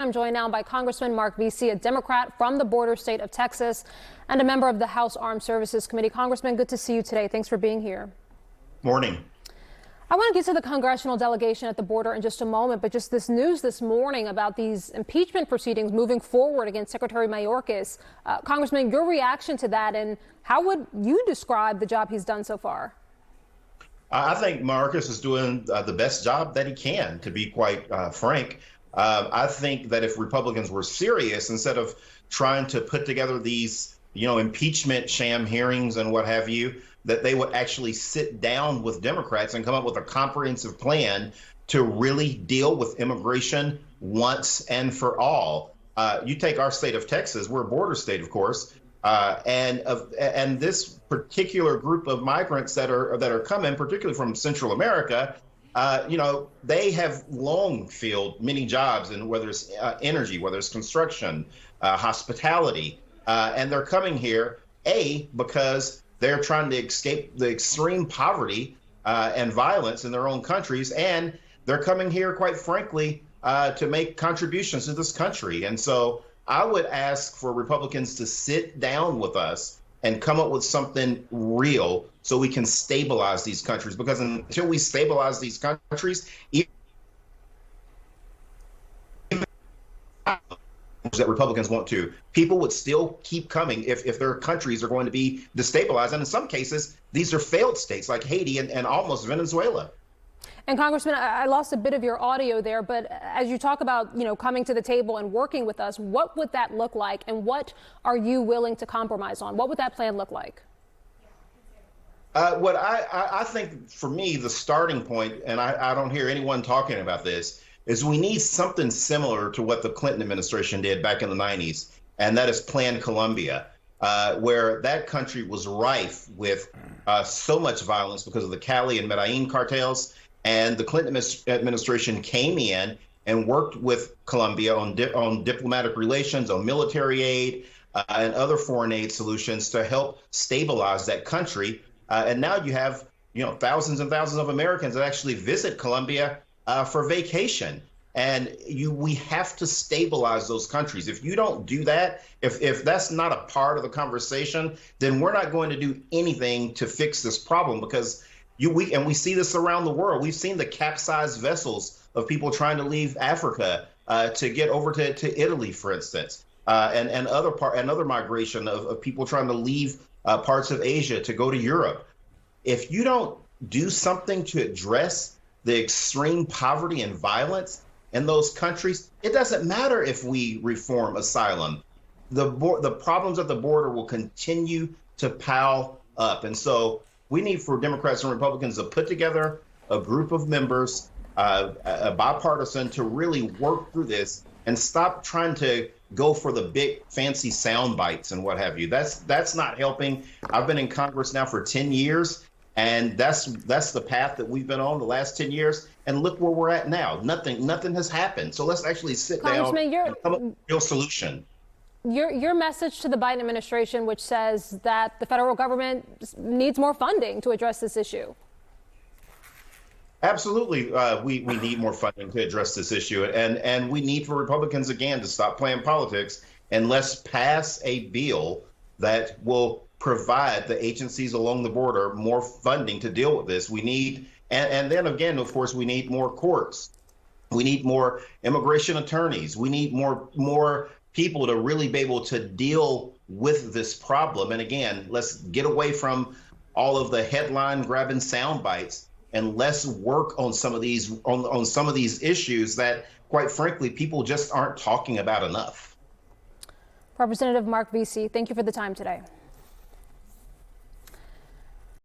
I'm joined now by Congressman Mark Veasey, a Democrat from the border state of Texas and a member of the House Armed Services Committee. Congressman, good to see you today. Thanks for being here. Morning. I want to get to the congressional delegation at the border in just a moment, but just this news this morning about these impeachment proceedings moving forward against Secretary Mayorkas. Congressman, your reaction to that, and how would you describe the job he's done so far? I think Mayorkas is doing the best job that he can, to be quite frank. I think that if Republicans were serious, instead of trying to put together these, impeachment sham hearings and what have you, that they would actually sit down with Democrats and come up with a comprehensive plan to really deal with immigration once and for all. You take our state of Texas, we're a border state, of course, and this particular group of migrants that are coming, particularly from Central America, they have long filled many jobs, in whether it's energy, whether it's construction, hospitality, and they're coming here, because they're trying to escape the extreme poverty and violence in their own countries, and they're coming here, quite frankly, to make contributions to this country. And so I would ask for Republicans to sit down with us and come up with something real so we can stabilize these countries, because until we stabilize these countries, even that Republicans want to, people would still keep coming if their countries are going to be destabilized. And in some cases, these are failed states like Haiti and almost Venezuela. And Congressman, I lost a bit of your audio there, but as you talk about, coming to the table and working with us, what would that look like, and what are you willing to compromise on? What would that plan look like? What I think, for me, the starting point, and I don't hear anyone talking about this, is we need something similar to what the Clinton administration did back in the 90s, and that is Plan Colombia, where that country was rife with so much violence because of the Cali and Medellin cartels. And the Clinton administration came in and worked with Colombia on diplomatic relations, on military aid, and other foreign aid solutions to help stabilize that country. And now you have, thousands and thousands of Americans that actually visit Colombia for vacation. And we have to stabilize those countries. If you don't do that, if that's not a part of the conversation, then we're not going to do anything to fix this problem, because we see this around the world. We've seen the capsized vessels of people trying to leave Africa to get over to Italy, for instance, and other migration of people trying to leave parts of Asia to go to Europe. If you don't do something to address the extreme poverty and violence in those countries, it doesn't matter if we reform asylum. The problems at the border will continue to pile up. And so we need for Democrats and Republicans to put together a group of members, a bipartisan, to really work through this and stop trying to go for the big fancy sound bites and what have you. That's not helping. I've been in Congress now for 10 years, and that's the path that we've been on the last 10 years. And look where we're at now. Nothing has happened. So let's actually sit down and come up with a real solution. Your message to the Biden administration, which says that the federal government needs more funding to address this issue. Absolutely. We need more funding to address this issue. And we need for Republicans, again, to stop playing politics, and let's pass a bill that will provide the agencies along the border more funding to deal with this. We need, and then again, of course, we need more courts. We need more immigration attorneys. We need more people to really be able to deal with this problem. And again, let's get away from all of the headline grabbing sound bites, and let's work on some of these on some of these issues that, quite frankly, people just aren't talking about enough. Representative Mark Veasey, thank you for the time today.